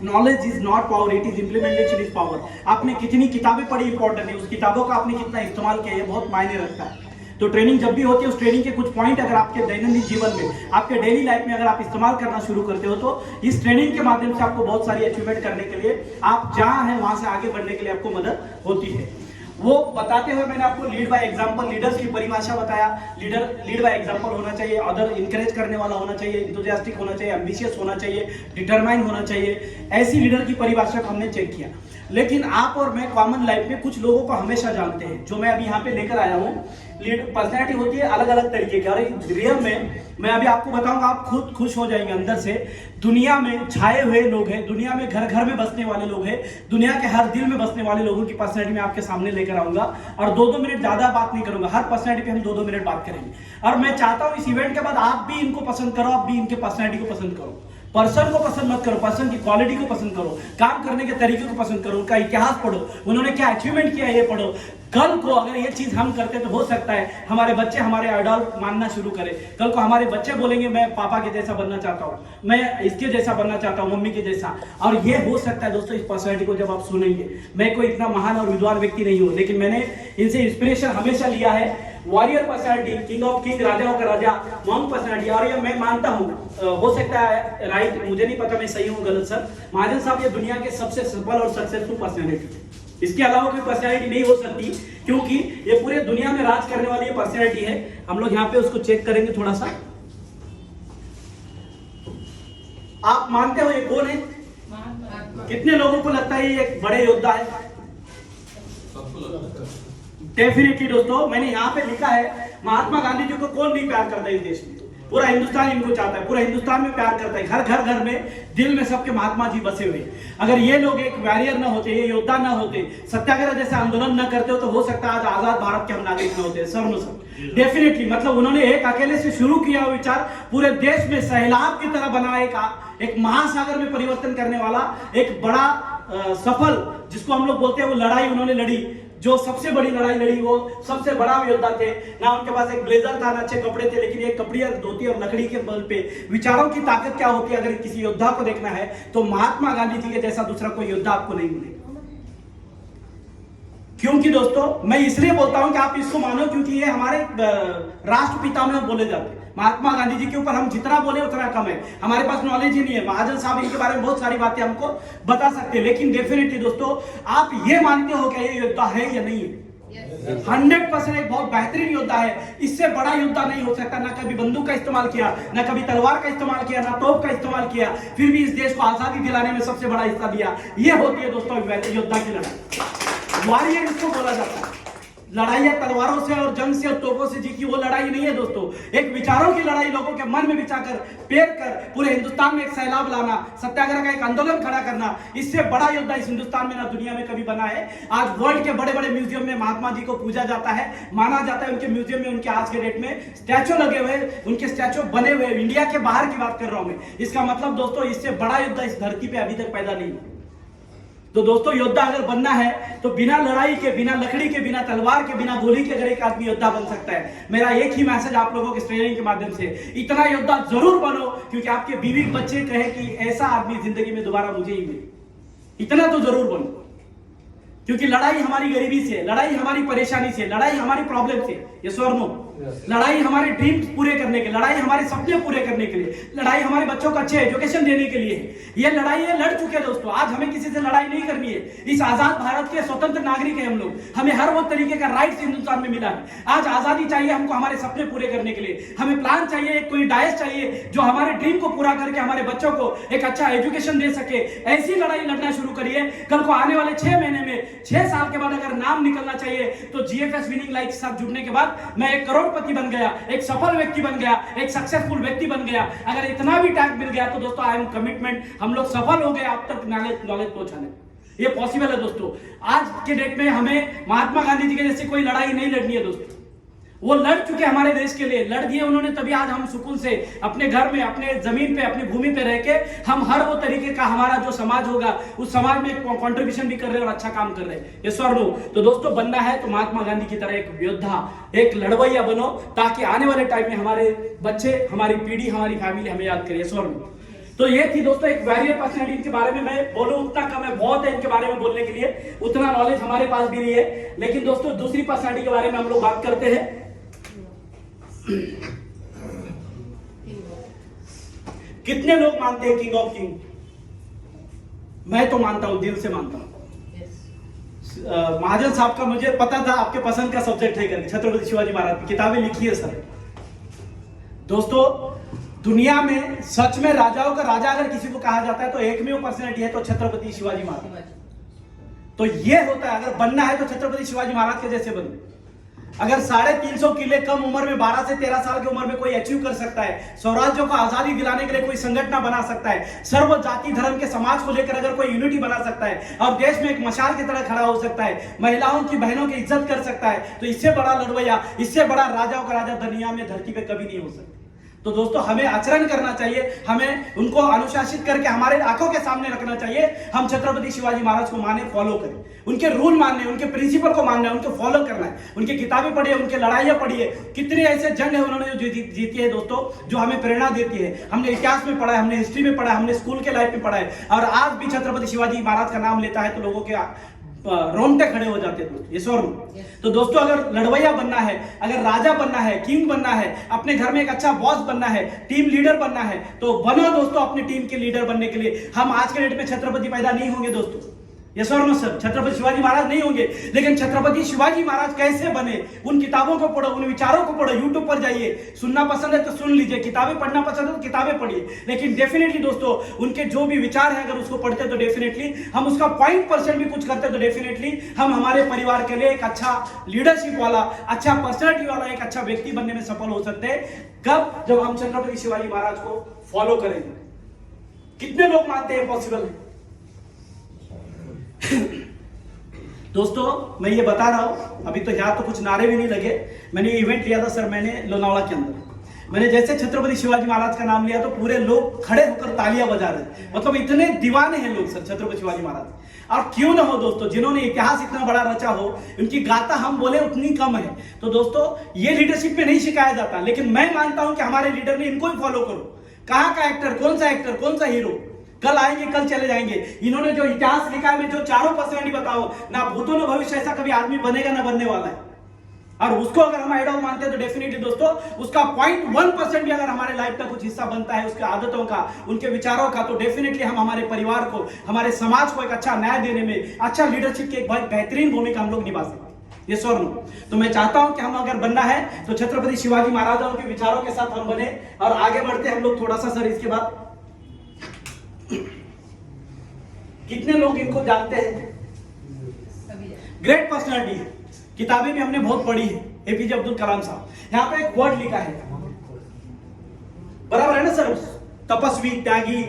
Knowledge is not power, it is implementation is power. आपने कितनी किताबें पढ़ी इंपॉर्टेंट है, उस किताबों का आपने कितना इस्तेमाल किया है बहुत मायने रखता है। तो ट्रेनिंग जब भी होती है उस ट्रेनिंग के कुछ पॉइंट अगर आपके दैनंदिन जीवन में, आपके डेली लाइफ में अगर आप इस्तेमाल करना शुरू करते हो तो इस ट्रेनिंग के माध्यम से आपको बहुत सारी अचीवमेंट करने के लिए, आप जहां हैं वहां से आगे बढ़ने के लिए आपको मदद होती है। वो बताते हुए मैंने आपको लीड बाय एग्जांपल, लीडर्स की परिभाषा बताया। लीड बाय एग्जांपल होना चाहिए, अदर इंकरेज करने वाला होना चाहिए, इंथुजियास्टिक होना चाहिए, एम्बिशियस होना चाहिए, डिटरमाइन होना चाहिए। ऐसी लीडर की परिभाषा को हमने चेक किया। लेकिन आप और मैं कॉमन लाइफ में कुछ लोगों को हमेशा जानते हैं, जो मैं अभी यहाँ पे लेकर आया हूँ। लीड पर्सनैलिटी होती है अलग अलग तरीके की, और रियल में मैं अभी आपको बताऊंगा, आप खुद खुश हो जाएंगे अंदर से। दुनिया में छाए हुए लोग हैं, दुनिया में घर घर में बसने वाले लोग हैं, दुनिया के हर दिल में बसने वाले लोगों की पर्सनैलिटी मैं आपके सामने लेकर आऊंगा। और 2-2 मिनट ज्यादा बात नहीं करूंगा, हर पर्सनैलिटी पे हम 2-2 मिनट बात करेंगे। और मैं चाहता हूं इस इवेंट के बाद आप भी इनको पसंद करो, आप भी इनके पर्सनैलिटी को पसंद करो। पर्सन को पसंद मत करो, पर्सन की क्वालिटी को पसंद करो, काम करने के तरीके को पसंद करो, उनका इतिहास पढ़ो, उन्होंने क्या अचीवमेंट किया ये पढ़ो। कल को अगर ये चीज हम करते तो हो सकता है हमारे बच्चे हमारे आइडल मानना शुरू करें। कल को हमारे बच्चे बोलेंगे मैं पापा के जैसा बनना चाहता हूँ, मैं इसके जैसा बनना चाहता हूँ, मम्मी के जैसा। और ये हो सकता है दोस्तों, इस पर्सनैलिटी को जब आप सुनेंगे। मैं कोई इतना महान और विद्वान व्यक्ति नहीं हूँ, लेकिन मैंने इनसे इंस्पिरेशन हमेशा लिया है। Warrior personality, king of king, राजाओं का राजा, मॉन्क पर्सनैलिटी। और ये मैं मानता हूँ, हो सकता है राइट, मुझे नहीं पता मैं सही हूँ गलत सर, महाजन साहब ये दुनिया के सबसे सफल और सक्सेसफुल पर्सनैलिटी है। इसके अलावा कोई पर्सनैलिटी नहीं हो सकती, क्योंकि ये पूरे दुनिया में राज करने वाली पर्सनैलिटी है। हम लोग यहाँ पे उसको चेक करेंगे थोड़ा सा। आप मानते हो ये कौन है? कितने लोगों को लगता है ये एक बड़े योद्धा है? डेफिनेटली दोस्तों, मैंने यहाँ पे लिखा है महात्मा गांधी जी को कौन नहीं प्यार करता है इस देश में? पूरा हिंदुस्तान इनको चाहता है, पूरा हिंदुस्तान में प्यार करता है। घर में दिल में सबके महात्मा जी बसे हुए। अगर ये लोग एक वॉरियर ना होते, ये योद्धा ना होते, सत्याग्रह जैसे आंदोलन ना करते हो, तो हो सकता है आज आजाद भारत के हम नागरिक न होते। सर डेफिनेटली, मतलब उन्होंने एक अकेले से शुरू किया हुआ विचार पूरे देश में सैलाब की तरह बना, एक महासागर में परिवर्तन करने वाला एक बड़ा सफल, जिसको हम लोग बोलते हैं, वो लड़ाई उन्होंने लड़ी। जो सबसे बड़ी लड़ाई लड़ी, वो सबसे बड़ा योद्धा थे ना। उनके पास एक ब्लेजर था, ना अच्छे कपड़े थे, लेकिन एक कपड़े, धोती और लकड़ी के बल पे विचारों की ताकत क्या होती है। अगर किसी योद्धा को देखना है तो महात्मा गांधी जी के जैसा दूसरा कोई योद्धा आपको नहीं मिलेगा। क्योंकि दोस्तों, मैं इसलिए बोलता हूं कि आप इसको मानो, क्योंकि ये हमारे राष्ट्रपिता में बोले जाते हैं। महात्मा गांधी जी के ऊपर हम जितना बोले उतना कम है, हमारे पास नॉलेज ही नहीं है। महाजन साहब इनके बारे में बहुत सारी बातें हमको बता सकते हैं, लेकिन डेफिनेटली दोस्तों, आप ये मानते हो कि ये योद्धा है या नहीं है? 100% एक बहुत बेहतरीन योद्धा है। इससे बड़ा योद्धा नहीं हो सकता। ना कभी बंदूक का इस्तेमाल किया, ना कभी तलवार का इस्तेमाल किया, ना तोप का इस्तेमाल किया, फिर भी इस देश को आजादी दिलाने में सबसे बड़ा हिस्सा दिया। ये होती है दोस्तों योद्धा की लड़ाई। वॉरियर इसको बोला जाता है। लड़ाई तलवारों से और जंग से और तोपों से जीती वो लड़ाई नहीं है दोस्तों। एक विचारों की लड़ाई, लोगों के मन में बिछाकर, पेर कर पूरे हिंदुस्तान में एक सैलाब लाना, सत्याग्रह का एक आंदोलन खड़ा करना। इससे बड़ा योद्धा इस हिंदुस्तान में ना दुनिया में कभी बना है। आज वर्ल्ड के बड़े बड़े म्यूजियम में महात्मा जी को पूजा जाता है, माना जाता है। उनके म्यूजियम में उनके आज के डेट में स्टैचू लगे हुए, उनके स्टैचू बने हुए। इंडिया के बाहर की बात कर रहा हूं मैं। इसका मतलब दोस्तों, इससे बड़ा योद्धा इस धरती पे अभी तक पैदा नहीं हुआ। तो दोस्तों, योद्धा अगर बनना है तो बिना लड़ाई के, बिना लकड़ी के, बिना तलवार के, बिना गोली के अगर एक आदमी योद्धा बन सकता है। मेरा एक ही मैसेज आप लोगों के ट्रेनिंग के माध्यम से, इतना योद्धा जरूर बनो, क्योंकि आपके बीवी बच्चे कहे कि ऐसा आदमी जिंदगी में दोबारा मुझे ही मिले। इतना तो जरूर बनो, क्योंकि लड़ाई हमारी गरीबी से, लड़ाई हमारी परेशानी से, लड़ाई हमारी प्रॉब्लम से, ये स्वर नो, लड़ाई हमारे ड्रीम्स पूरे करने के, लड़ाई हमारे सपने पूरे करने के लिए, लड़ाई हमारे बच्चों को अच्छे एजुकेशन देने के लिए है। ये लड़ाई है, लड़ चुके दोस्तों। आज हमें किसी से लड़ाई नहीं करनी है। इस आजाद भारत के स्वतंत्र नागरिक हैं हम लोग। हमें हर वो तरीके का राइट्स हिंदुस्तान में मिला है। आज आजादी चाहिए हमको हमारे सपने पूरे करने के लिए। हमें प्लान चाहिए, कोई डायस चाहिए जो हमारे ड्रीम को पूरा करके हमारे बच्चों को एक अच्छा एजुकेशन दे सके। ऐसी लड़ाई लड़ना शुरू करिए। कल को आने वाले 6 महीने में, 6 साल के बाद अगर नाम निकलना चाहिए तो जीएफएस विनिंग लाइफ के साथ जुड़ने के बाद मैं एक करोड़पति बन गया, एक सफल व्यक्ति बन गया, एक सक्सेसफुल व्यक्ति बन गया। अगर इतना भी टैग मिल गया तो दोस्तों, आई एम कमिटमेंट, हम लोग सफल हो गए आप तक नॉलेज पहुंचाने। ये पॉसिबल है दोस्तों। आज के डेट में हमें महात्मा गांधी जी के जैसी कोई लड़ाई नहीं लड़नी है दोस्तों। वो लड़ चुके हमारे देश के लिए, लड़ दिए उन्होंने, तभी आज हम सुकून से अपने घर में, अपने जमीन पे, अपनी भूमि पे रह के हम हर वो तरीके का हमारा जो समाज होगा उस समाज में कंट्रीब्यूशन भी कर रहे हैं और अच्छा काम कर रहे हैं। ये स्वर लो। तो दोस्तों, बनना है तो महात्मा गांधी की तरह एक योद्धा, एक लड़वैया बनो, ताकि आने वाले टाइम में हमारे बच्चे, हमारी पीढ़ी, हमारी फैमिली हमें याद करे। स्वर लो। तो ये थी दोस्तों एक वैरियर पर्सनैलिटी। इनके बारे में मैं बोलूं उतना कम है, बहुत है इनके बारे में बोलने के लिए, उतना नॉलेज हमारे पास भी नहीं है। लेकिन दोस्तों दूसरी पर्सनैलिटी के बारे में हम लोग बात करते हैं। कितने लोग मानते हैं किंग ऑफ किंग? मैं तो मानता हूं, दिल से मानता हूं। महाजन साहब का मुझे पता था आपके पसंद का सब्जेक्ट है करके, छत्रपति शिवाजी महाराज की किताबें लिखी है सर। दोस्तों दुनिया में सच में राजाओं का राजा अगर किसी को कहा जाता है तो एकमेव पर्सनैलिटी है तो छत्रपति शिवाजी महाराज। तो ये होता है, अगर बनना है तो छत्रपति शिवाजी महाराज के जैसे बनो। अगर 350 किले कम उम्र में 12 से 13 साल की उम्र में कोई अचीव कर सकता है, स्वराज्यों को आजादी दिलाने के लिए कोई संगठन बना सकता है, सर्व जाति धर्म के समाज को लेकर अगर कोई यूनिटी बना सकता है और देश में एक मशाल की तरह खड़ा हो सकता है, महिलाओं की बहनों की इज्जत कर सकता है, तो इससे बड़ा लड़वैया, इससे बड़ा राजाओं का राजा दुनिया में धरती पे कभी नहीं हो सकता। तो दोस्तों हमें आचरण करना चाहिए, हमें उनको अनुशासित करके हमारे आंखों के सामने रखना चाहिए। हम छत्रपति शिवाजी महाराज को माने, फॉलो करें, उनके रूल मानने, उनके प्रिंसिपल को मानना है, उनको फॉलो करना है, उनकी किताबें पढ़िए, उनके लड़ाइयां पढ़िए। कितने ऐसे जंग है उन्होंने जो जीती है दोस्तों, जो हमें प्रेरणा देती है। हमने इतिहास में पढ़ा है, हमने हिस्ट्री में पढ़ा है, हमने स्कूल के लाइफ में पढ़ा है, और आज भी छत्रपति शिवाजी महाराज का नाम लेता है तो लोगों के रोंगटे खड़े हो जाते हैं दोस्तों, ये स्वर्ग। तो दोस्तों अगर लड़वैया बनना है, अगर राजा बनना है, किंग बनना है, अपने घर में एक अच्छा बॉस बनना है, टीम लीडर बनना है, तो बनो दोस्तों अपनी टीम के लीडर बनने के लिए। हम आज के डेट में छत्रपति पैदा नहीं होंगे दोस्तों, ये स्वर्ग सर, छत्रपति शिवाजी महाराज नहीं होंगे। लेकिन छत्रपति शिवाजी महाराज कैसे बने, उन किताबों को पढ़ो, उन विचारों को पढ़ो, यूट्यूब पर जाइए, सुनना पसंद है तो सुन लीजिए, किताबें पढ़ना पसंद है तो किताबें पढ़िए। लेकिन डेफिनेटली दोस्तों उनके जो भी विचार है अगर उसको पढ़ते तो डेफिनेटली हम उसका 0.% भी कुछ करते तो डेफिनेटली हम हमारे परिवार के लिए एक अच्छा लीडरशिप वाला, अच्छा पर्सनैलिटी वाला, एक अच्छा व्यक्ति बनने में सफल हो सकते हैं। कब? जब हम छत्रपति शिवाजी महाराज को फॉलो करेंगे। कितने लोग मानते हैं पॉसिबल है? दोस्तों मैं ये बता रहा हूं, अभी तो यहाँ तो कुछ नारे भी नहीं लगे। मैंने ये इवेंट लिया था सर, मैंने लोनावाला के अंदर, मैंने जैसे छत्रपति शिवाजी महाराज का नाम लिया तो पूरे लोग खड़े होकर तालियां बजा रहे, मतलब इतने दीवाने हैं लोग सर छत्रपति शिवाजी महाराज। और क्यों ना हो दोस्तों, जिन्होंने इतिहास इतना बड़ा रचा हो, उनकी गाथा हम बोले उतनी कम है। तो दोस्तों ये लीडरशिप में नहीं सिखाया जाता, लेकिन मैं मानता हूं कि हमारे लीडर ने इनको ही फॉलो करो। कहाँ का एक्टर, कौन सा हीरो, कल आएंगे कल चले जाएंगे। इन्होंने जो इतिहास लिखा है, मैं जो चारों पर्सनैलिटी बताओ ना, भूतों ना भविष्य ऐसा कभी आदमी बनेगा ना बनने वाला है। और उसको अगर हम आइडल मानते हैं तो डेफिनेटली दोस्तों उसका 0.1% भी अगर हमारे लाइफ का कुछ हिस्सा बनता है, उसके आदतों का, उनके विचारों का, तो डेफिनेटली हम हमारे परिवार को, हमारे समाज को एक अच्छा न्याय देने में, अच्छा लीडरशिप की एक बहुत बेहतरीन भूमिका हम लोग निभा सकते। ये स्वर्ण। तो मैं चाहता हूं कि हम अगर बनना है तो छत्रपति शिवाजी महाराजाओं के विचारों के साथ हम बने और आगे बढ़ते हम लोग थोड़ा सा। सर इसके बाद कितने लोग इनको जानते हैं? ग्रेट पर्सनैलिटी है, किताबें भी हमने बहुत पढ़ी है, एपीजे अब्दुल कलाम साहब। यहाँ पे एक वर्ड लिखा है, बराबर है ना सर, तपस्वी, त्यागी,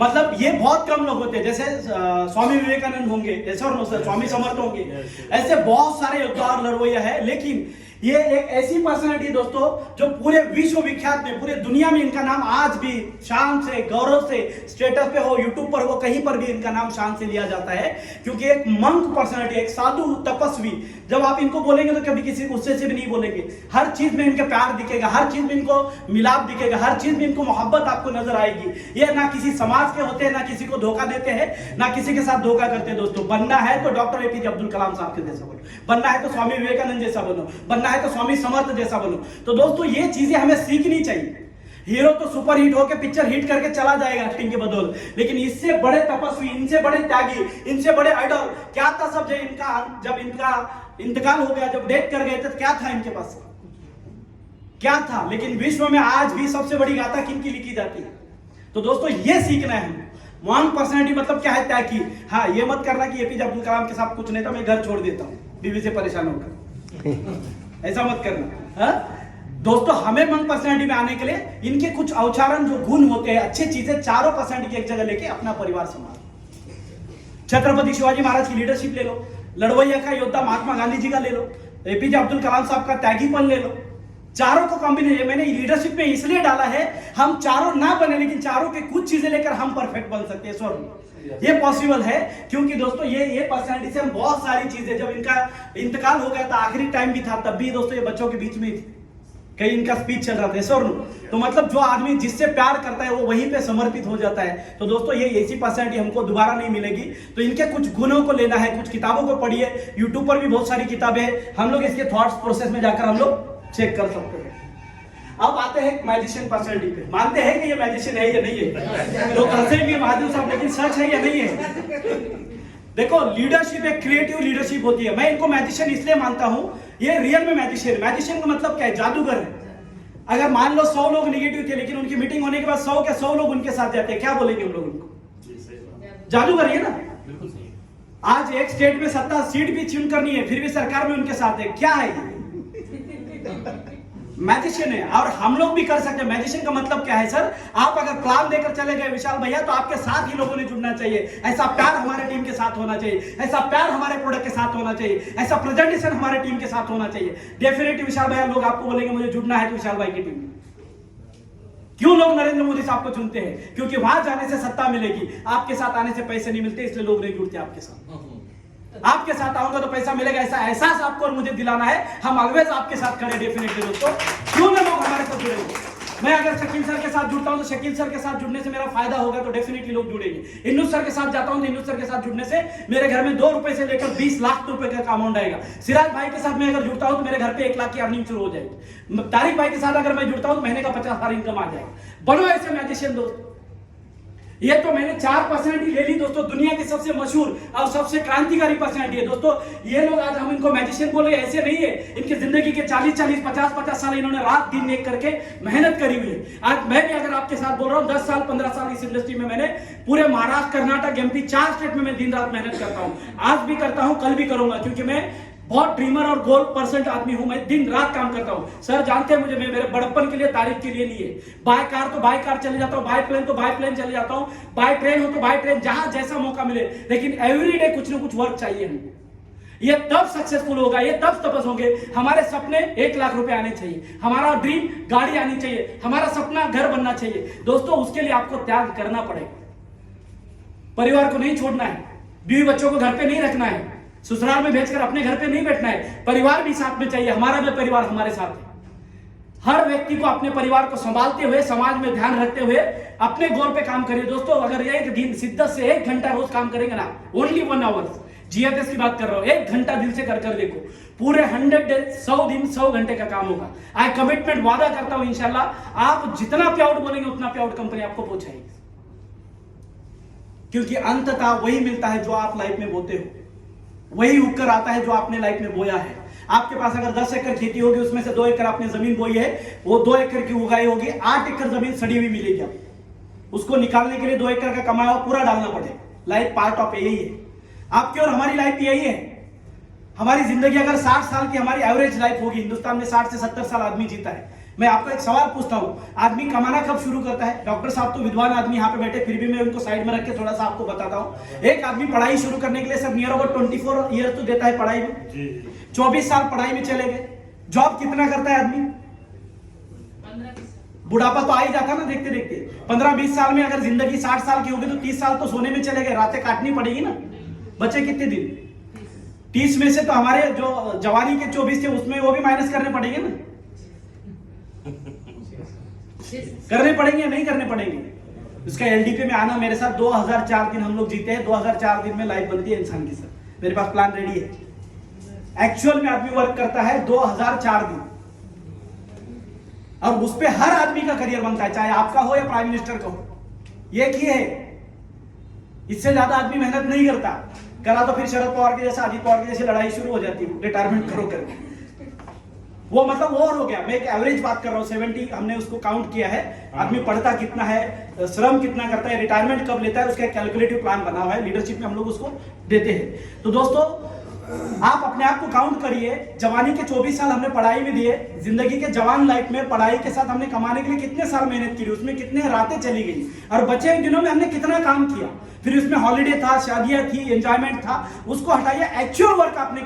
मतलब ये बहुत कम लोग होते हैं। जैसे स्वामी विवेकानंद होंगे, ऐसा और स्वामी समर्थ होंगे, ऐसे बहुत सारे योद्धा और लड़वैया है। लेकिन ये एक ऐसी पर्सनैलिटी दोस्तों जो पूरे विश्व विख्यात में, पूरे दुनिया में इनका नाम आज भी शान से, गौरव से, स्टेटस पे हो, यूट्यूब पर हो, कहीं पर भी इनका नाम शान से लिया जाता है। क्योंकि एक मंक पर्सनैलिटी, एक साधु तपस्वी, जब आप इनको बोलेंगे तो कभी किसी गुस्से से भी नहीं बोलेंगे। हर चीज में इनके प्यार दिखेगा, हर चीज में इनको मिलाप दिखेगा, हर चीज में इनको मोहब्बत आपको नजर आएगी। ये ना किसी समाज के होते हैं, ना किसी को धोखा देते हैं, ना किसी के साथ धोखा करते हैं। दोस्तों बनना है तो डॉक्टर एपीजे अब्दुल कलाम साहब के जैसा बनो, बनना है तो स्वामी विवेकानंद जैसा बनो, बनना है तो स्वामी समर्थ जैसा बनो। तो दोस्तों ये चीजें हमें सीखनी चाहिए। हीरो तो सुपर हिट होकर पिक्चर हिट करके चला जाएगा एक्टिंग के बदौलत, लेकिन इससे बड़े तपस्वी, इनसे बड़े त्यागी, इनसे बड़े आइडल क्या था सब? जब इनका इंतकाल हो गया, जब डेथ कर गए थे, क्या था इनके पास, क्या था? लेकिन विश्व में आज भी सबसे बड़ी गाथा किनकी लिखी जाती है? तो दोस्तों ये सीखना है हमें। महान पर्सनैलिटी मतलब क्या है? त्यागी। हाँ, ये मत करना कि एपीजे अब्दुल कलाम के साथ कुछ नहीं था, मैं घर छोड़ देता हूँ बीवी से परेशान होकर, ऐसा मत करना। हाँ दोस्तों, हमें मंग पर्सनैलिटी में आने के लिए इनके कुछ औचारण जो गुण होते हैं, अच्छी चीजें, चारों पर्सनैलिटी की एक जगह लेके अपना परिवार संभालो। छत्रपति शिवाजी महाराज की लीडरशिप ले लो, लड़वैया का योद्धा महात्मा गांधी जी का ले लो, एपीजे अब्दुल कलाम साहब का त्यागीपन ले लो। चारों को कॉम्बिनेशन मैंने लीडरशिप में इसलिए डाला है, हम चारों ना बने लेकिन चारों के कुछ चीजें लेकर हम परफेक्ट बन सकते हैं। सॉरी, ये पॉसिबल है क्योंकि दोस्तों ये पर्सनैलिटी से हम बहुत सारी चीजें, जब इनका इंतकाल हो गया था, आखिरी टाइम भी था, तब भी दोस्तों ये बच्चों के बीच में थी। कहीं इनका स्पीच चल रहा था सर। तो मतलब जो आदमी जिससे प्यार करता है वो वहीं पे समर्पित हो जाता है। तो दोस्तों ये ऐसी पर्सनैलिटी हमको दोबारा नहीं मिलेगी। तो इनके कुछ गुणों को लेना है, कुछ किताबों को पढ़िए, यूट्यूब पर भी बहुत सारी किताबें हैं, हम लोग इसके थॉट्स प्रोसेस में जाकर हम लोग चेक कर सकते हैं। अब आते हैं मैजिशियन पर्सनैलिटी पे। मानते हैं कि ये मैजिशियन है या नहीं है? लोग हंसेंगे महादेव साहब, लेकिन सच है या नहीं है? देखो लीडरशिप एक क्रिएटिव लीडरशिप होती है। मैं इनको मैजिशियन इसलिए मानता हूं, ये रियल में मैजिशियन। मैजिशियन का मतलब क्या है? जादूगर है। अगर मान लो 100 लोग निगेटिव थे, लेकिन उनकी मीटिंग होने के बाद 100 के 100 लोग उनके साथ जाते हैं, क्या बोलेंगे हम लोग उनको? जादूगर है ना। आज एक स्टेट में 70 सीट भी चुन करनी है, फिर भी सरकार में उनके साथ है, क्या है? मैजिशियन है। और हम लोग भी कर सकते हैं। मैजिशियन का मतलब क्या है सर? आप अगर प्लान देकर चले गए विशाल भैया, तो आपके साथ ही लोगों ने जुड़ना चाहिए। ऐसा प्यार हमारे टीम के साथ होना चाहिए, ऐसा प्यार हमारे प्रोडक्ट के साथ होना चाहिए, ऐसा प्रेजेंटेशन हमारे टीम के साथ होना चाहिए। डेफिनेटली विशाल भैया, लोग आपको बोलेंगे मुझे जुड़ना है तो विशाल भाई की टीम। क्यों लोग नरेंद्र मोदी साहब को चुनते हैं? क्योंकि वहां जाने से सत्ता मिलेगी, आपके साथ आने से पैसे नहीं मिलते, इसलिए लोग नहीं जुड़ते आपके साथ। आपके साथ आऊंगा तो पैसा मिलेगा, ऐसा एहसास आपको और मुझे दिलाना है। हम ऑलवेज आपके साथ खड़े डेफिनेटली दोस्तों। क्यों ना लोग हमारे साथ जुड़ेंगे? मैं अगर शकील सर के साथ जुड़ता हूं तो शकील सर के साथ जुड़ने से मेरा फायदा होगा, तो डेफिनेटली लोग जुड़ेंगे। इन्नू सर के साथ जाता हूं तो इन्नू सर के साथ जुड़ने से मेरे घर में 2 रुपए से लेकर 20 लाख रुपए का अमाउंट आएगा। सिराज भाई के साथ मैं अगर जुड़ता हूं तो मेरे घर पे 1 लाख की अर्निंग शुरू हो जाएगी। तारिक भाई के साथ अगर मैं जुड़ता हूं तो महीने का 50,000 इनकम आ जाएगा। बनो ऐसे मैजिशियन दोस्त। ये तो मैंने 4 पर्सनैलिटी ले ली दोस्तों, दुनिया की सबसे मशहूर और सबसे क्रांतिकारी पर्सनैलिटी है दोस्तों। ये लोग आज हम इनको मैजिशियन बोले, ऐसे नहीं है। इनकी जिंदगी के 40-40, 50-50 साल इन्होंने रात दिन एक करके मेहनत करी हुई है। आज मैं भी अगर आपके साथ बोल रहा हूँ, 10 साल 15 साल इस इंडस्ट्री में मैंने पूरे महाराष्ट्र, कर्नाटक, एमपी 4 स्टेट में मैं दिन रात मेहनत करता हूँ। आज भी करता हूँ, कल भी करूंगा, क्योंकि मैं बहुत ड्रीमर और गोल पर्सन आदमी हूं। मैं दिन रात काम करता हूं। सर जानते हैं मुझे, मैं मेरे बड़प्पन के लिए, तारीफ के लिए नहीं है। बाय कार तो बाय कार चले जाता हूं, बाय प्लेन तो बाय प्लेन चले जाता हूं, बाय ट्रेन हो तो बाय ट्रेन, जहां जैसा मौका मिले। लेकिन एवरीडे कुछ ना कुछ वर्क चाहिए हमको। ये तब सक्सेसफुल होगा, ये तब सफल होंगे। हमारे सपने 1 लाख रुपए आने चाहिए, हमारा ड्रीम गाड़ी आनी चाहिए, हमारा सपना घर बनना चाहिए। दोस्तों उसके लिए आपको त्याग करना पड़ेगा। परिवार को नहीं छोड़ना है, बीवी बच्चों को घर पे नहीं रखना है, ससुराल में भेजकर अपने घर पे नहीं बैठना है। परिवार भी साथ में चाहिए, हमारा भी परिवार हमारे साथ है। हर व्यक्ति को अपने परिवार को संभालते हुए, समाज में ध्यान रखते हुए अपने गोल पे काम करिए दोस्तों। अगर एक दिन शिद्दत से 1 घंटा रोज काम करेंगे ना, ओनली 1 आवर, जीएफएस की बात कर रहा हूं, 1 घंटा दिल से कर देखो, पूरे 100 डेज, 100 दिन 100 घंटे का काम होगा। आई कमिटमेंट, वादा करता हूं इंशाल्लाह आप जितना पे आउट बोलेंगे उतना पे आउट कंपनी आपको पहुंचाएगी। क्योंकि अंततः वही मिलता है जो आप लाइफ में बोते हो, वही उगकर आता है जो आपने लाइफ में बोया है। आपके पास अगर 10 एकड़ खेती होगी, उसमें से 2 एकड़ आपने जमीन बोई है, वो 2 एकड़ की उगाई होगी, 8 एकड़ जमीन सड़ी हुई मिलेगी आपको। उसको निकालने के लिए 2 एकड़ का कमाया हुआ पूरा डालना पड़ेगा। लाइफ पार्ट ऑफ यही है आपकी, और हमारी लाइफ यही है। हमारी जिंदगी अगर 60 साल की हमारी एवरेज लाइफ होगी, हिंदुस्तान में 60 से 70 साल आदमी जीता है। मैं आपको एक सवाल पूछता हूं, आदमी कमाना कब शुरू करता है? डॉक्टर साहब तो विद्वान आदमी यहाँ पे बैठे, फिर भी मैं उनको साइड में रख के थोड़ा सा आपको बताता हूं। एक आदमी पढ़ाई शुरू करने के लिए सब नियर अबाउट 24 ईयर तो देता है पढ़ाई में। 24 साल पढ़ाई में चले गए, जॉब कितना करता है आदमी? 15-20। बुढ़ापा तो आ ही जाता ना देखते देखते। 15-20 साल में अगर जिंदगी 60 साल की होगी तो 30 साल तो सोने में चले गए, रातें काटनी पड़ेगी ना। बचे कितने दिन? 30 में से तो हमारे जो जवानी के 24 थे उसमें वो भी माइनस करने पड़ेंगे ना। करने पड़ेंगे या नहीं करने पड़ेंगे? इसका एलडीपी में आना मेरे साथ 2004 दिन हम लोग जीते हैं। 2004 दिन में लाइफ बनती है इंसान की। सर मेरे पास प्लान रेडी है। एक्चुअल में आदमी वर्क करता है 2004 दिन, और उस पे हर आदमी का करियर बनता है, चाहे आपका हो या प्राइम मिनिस्टर का हो। ये की है, इससे ज्यादा आदमी मेहनत नहीं करता। करा तो फिर शरद पवार के जैसा, अजित पवार के जैसे लड़ाई शुरू हो जाती है, रिटायरमेंट करो करके। वो मतलब और हो गया। मैं एक एवरेज बात कर रहा हूँ, 70 हमने उसको काउंट किया है। आदमी पढ़ता कितना है, श्रम कितना करता है, रिटायरमेंट कब लेता है, उसका एक कैलकुलेटिव प्लान बना हुआ है। लीडरशिप में हम लोग उसको देते हैं। तो दोस्तों आप अपने आप को काउंट करिए। जवानी के 24 साल हमने पढ़ाई में दिए, जिंदगी के जवान लाइफ में पढ़ाई के साथ हमने कमाने के लिए कितने साल मेहनत की, उसमें कितने रातें चली गई, और बचे इन दिनों में हमने कितना काम किया। फिर उसमें हॉलीडे था, शादियां थी, एंजॉयमेंट था, उसको हटाइए। एक्चुअल वर्क आपने